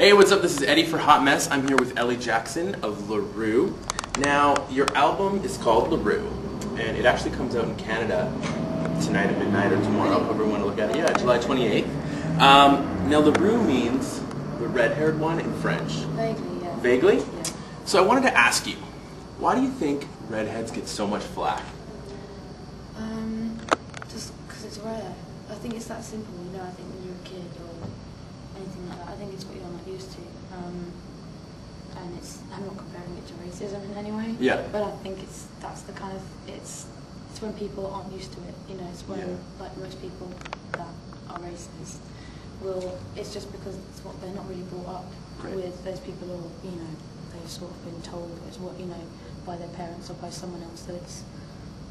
Hey, what's up? This is Eddie for Hot Mess. I'm here with Ellie Jackson of Laroux. Now, your album is called Laroux, and it actually comes out in Canada tonight at midnight or tomorrow, however you want to look at it. Yeah, July 28th. Now, Laroux means the red-haired one in French. Vaguely, yeah. Vaguely? Yeah. So I wanted to ask you, why do you think redheads get so much flack? Just because it's rare. I think it's that simple, you know. I think when you're a kid or anything like that, I think it's what you're not used to. And I'm not comparing it to racism in any way. Yeah. But I think that's the kind of, it's when people aren't used to it, you know. It's when, like most people that are racist it's just because it's what they're not really brought up with. Those people are, you know, they've sort of been told it's what, you know, by their parents or by someone else that it's,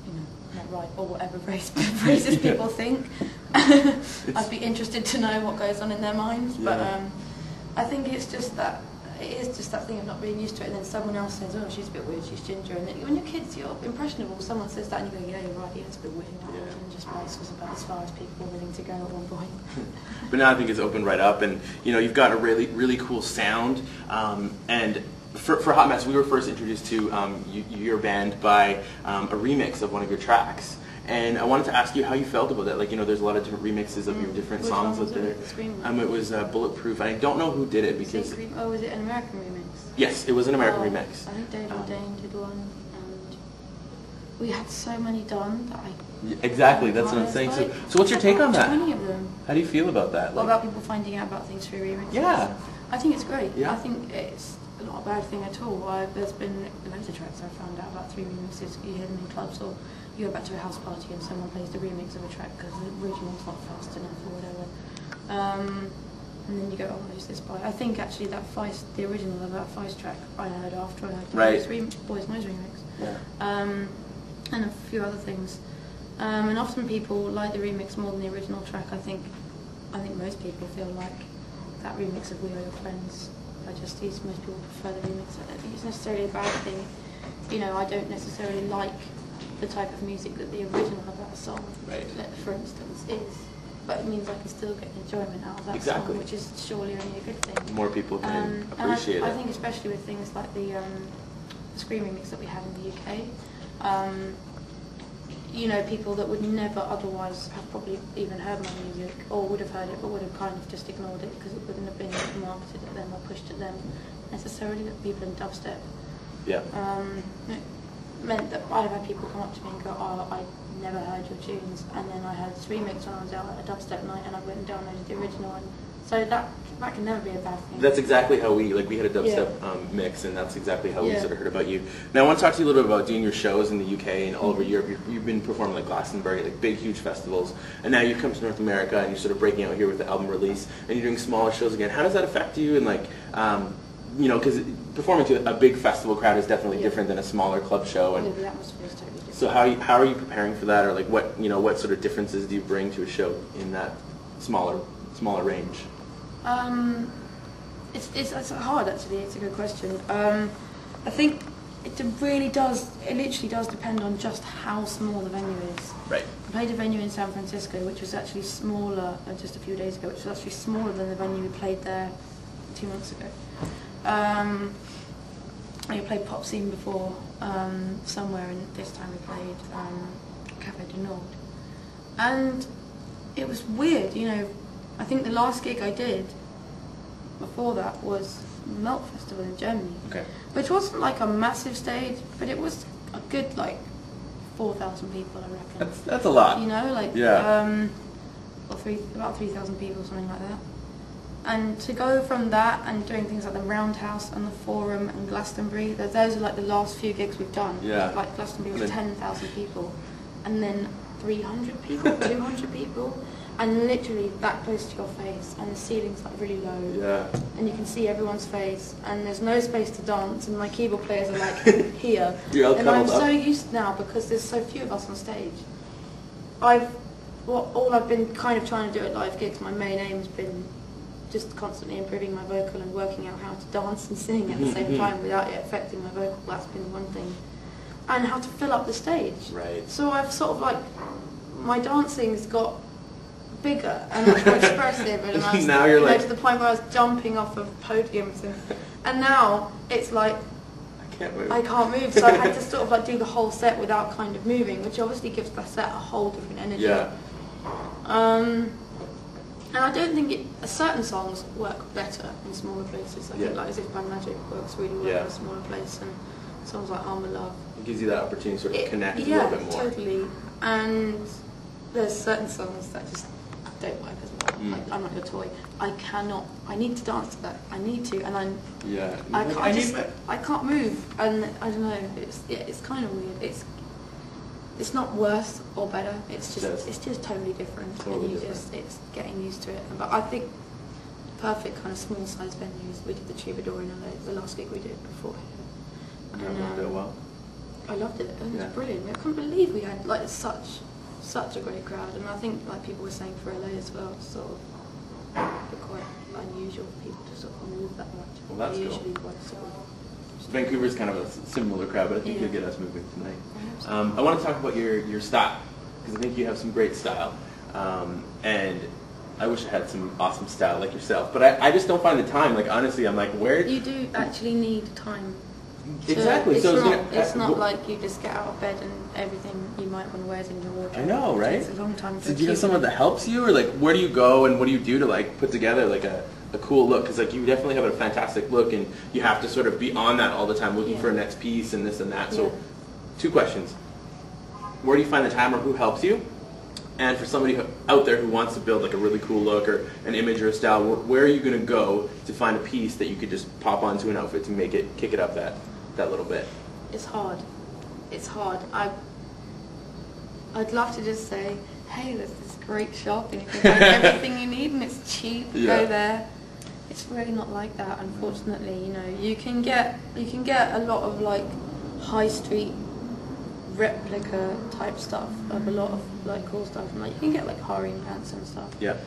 you know, not right, or whatever racist people think. I'd be interested to know what goes on in their minds, but I think it's just that, it is just that thing of not being used to it, and then someone else says, oh, she's a bit weird, she's ginger, and then when you're kids, you're impressionable, someone says that and you go, yeah, you're right, yeah, it's a bit weird, and just race was about as far as people were willing to go at one point. But now I think it's opened right up, and you know, you've got a really cool sound, and for Hot Mess, we were first introduced to your band by a remix of one of your tracks. And I wanted to ask you how you felt about that. Like, you know, there's a lot of different remixes of your different songs out there. It was Bulletproof. I don't know who did it because... Oh, was it an American remix? Yes, it was an American remix. I think Dave Ordain did one, and we had so many done that Exactly, that's what I'm saying. So what's your take on that? 20 of them. How do you feel about that? What about people finding out about things through remixes? Yeah. I think it's great. Yeah. I think it's not a bad thing at all. There's been loads of tracks I've found out about through remixes. You hear them in clubs, or you go back to a house party and someone plays the remix of a track because the original's not fast enough or whatever. And then you go, oh, who's this by? I think actually that Feist, the original of that Feist track, I heard after I heard the Boys Noise remix. Yeah. And a few other things. And often people like the remix more than the original track. I think most people feel like that remix of We Are Your Friends. Most people prefer the remix. I don't think it's necessarily a bad thing. You know, I don't necessarily like the type of music that the original of that song, for instance, is. But it means I can still get enjoyment out of that song, which is surely only a good thing. More people can appreciate it. I think especially with things like the Scream remix that we have in the UK, you know, people that would never otherwise have probably even heard my music, or would have heard it but would have kind of just ignored it because it wouldn't have been marketed at them or pushed at them necessarily, that people in dubstep. Yeah. It meant that I've had people come up to me and go, oh, I never heard your tunes, and then I heard this remix when I was out at a dubstep night and I went and downloaded the original, and so that can never be a bad thing. That's exactly how we had a dubstep mix, and that's exactly how we sort of heard about you. Now I want to talk to you a little bit about doing your shows in the UK and all over Europe. You've been performing like Glastonbury, like big, huge festivals, and now you've come to North America and you're sort of breaking out here with the album release, and you're doing smaller shows again. How does that affect you? And like, you know, because performing to a big festival crowd is definitely different than a smaller club show. And the atmosphere is totally different. So how are you preparing for that, or like what sort of differences do you bring to a show in that smaller range? It's hard actually. It's a good question. I think it literally does depend on just how small the venue is. Right. I played a venue in San Francisco, which was actually smaller, just a few days ago, which was actually smaller than the venue we played there 2 months ago. I played Pop Scene before, somewhere, and this time we played Cafe du Nord. And it was weird, you know. I think the last gig I did before that was Melt Festival in Germany, which wasn't like a massive stage, but it was a good like 4,000 people, I reckon. That's a lot. You know, like about 3,000 people, something like that. And to go from that and doing things like the Roundhouse and the Forum and Glastonbury, those are like the last few gigs we've done. Yeah. Like Glastonbury was 10,000 people, and then 300 people, 200 people. And literally that close to your face, and the ceiling's like really low, and you can see everyone's face, and there's no space to dance, and my keyboard players are like here, and I'm so used now because there's so few of us on stage. All I've been kind of trying to do at live gigs, my main aim has been just constantly improving my vocal and working out how to dance and sing at the same time without it affecting my vocal. That's been one thing, and how to fill up the stage. Right. So I've sort of like, my dancing's got bigger and much more expressive, and I was Now you're like, to the point where I was jumping off of podiums, and now it's like I can't move. I can't move, so I had to sort of like do the whole set without kind of moving, which obviously gives the set a whole different energy. Yeah. And I don't think certain songs work better in smaller places. I think like As If by Magic works really well in a smaller place, and songs like Armour Love. It gives you that opportunity to sort of connect a little bit more. Yeah, totally. And there's certain songs that just don't work as well. Like, I'm Not Your Toy. I cannot. I need to dance to that. I need to, and I can't move, and I don't know. It's kind of weird. It's not worse or better. It's just totally different, and it's getting used to it. But I think perfect kind of small size venues. We did the Troubadour in LA, the last gig we did before. And did it well. I loved it. It was brilliant. I couldn't believe we had like such a great crowd, and I think like people were saying for LA as well, sort of quite unusual for people to sort of move that much. Well, that's They're cool. usually quite sort of. Vancouver's kind of a similar crowd, but I think you'll get us moving tonight. I want to talk about your style, because I think you have some great style, and I wish I had some awesome style like yourself, but I just don't find the time. Like honestly, I'm like, where? You do actually need time. Exactly. It's not like you just get out of bed and everything you might want to wear is in your wardrobe. I know, right? It takes a long time. So do you have someone that helps you, or like where do you go and what do you do to like put together like a cool look? Because like you definitely have a fantastic look, and you have to sort of be on that all the time, looking for a next piece and this and that. So, 2 questions: where do you find the time, or who helps you? And for somebody out there who wants to build like a really cool look or an image or a style, where are you going to go to find a piece that you could just pop onto an outfit to make it kick it up that little bit? It's hard. It's hard. I'd love to just say, hey, there's this great shop and you can find everything you need and it's cheap. Go there. It's really not like that, unfortunately. You know, you can get a lot of like high street replica type stuff of a lot of like cool stuff, and like you can get like harem pants and stuff. Yeah.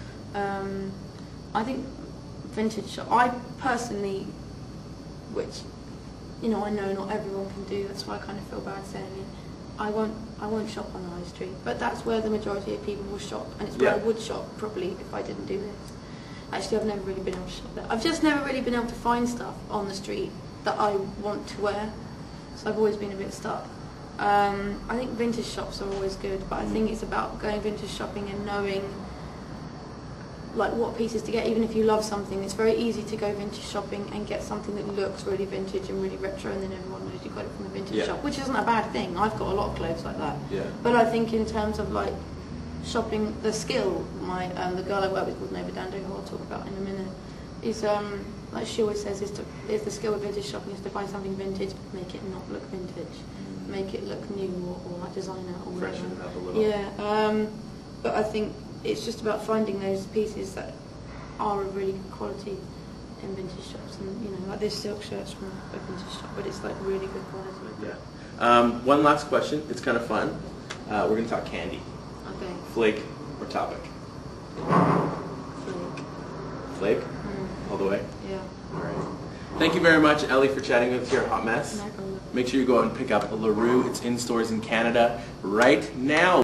I think vintage shop. I personally, which you know, I know not everyone can do. That's why I kind of feel bad saying it. I won't shop on the high street, but that's where the majority of people will shop, and it's where I would shop probably if I didn't do this. Actually, I've never really been able to shop there. I've just never really been able to find stuff on the street that I want to wear, so I've always been a bit stuck. I think vintage shops are always good, but I think it's about going vintage shopping and knowing like what pieces to get. Even if you love something, it's very easy to go vintage shopping and get something that looks really vintage and really retro, and then everyone knows you got it from a vintage shop, which isn't a bad thing. I've got a lot of clothes like that. Yeah. But I think in terms of like shopping, the skill, the girl I work with called Nova Dando, who I'll talk about in a minute, is like she always says, is the skill of vintage shopping is to buy something vintage, make it not look vintage, make it look new or like designer or whatever. Freshen it up a little. Yeah. But I think it's just about finding those pieces that are of really good quality in vintage shops, and you know, like this silk shirt's from a vintage shop, but it's like really good quality. Yeah. One last question. It's kind of fun. We're going to talk candy. Okay. Flake or Topic? Flake. Flake? All the way? Yeah. All right. Thank you very much, Ellie, for chatting with us here at Hot Mess. No problem. Make sure you go out and pick up Laroux. It's in stores in Canada right now.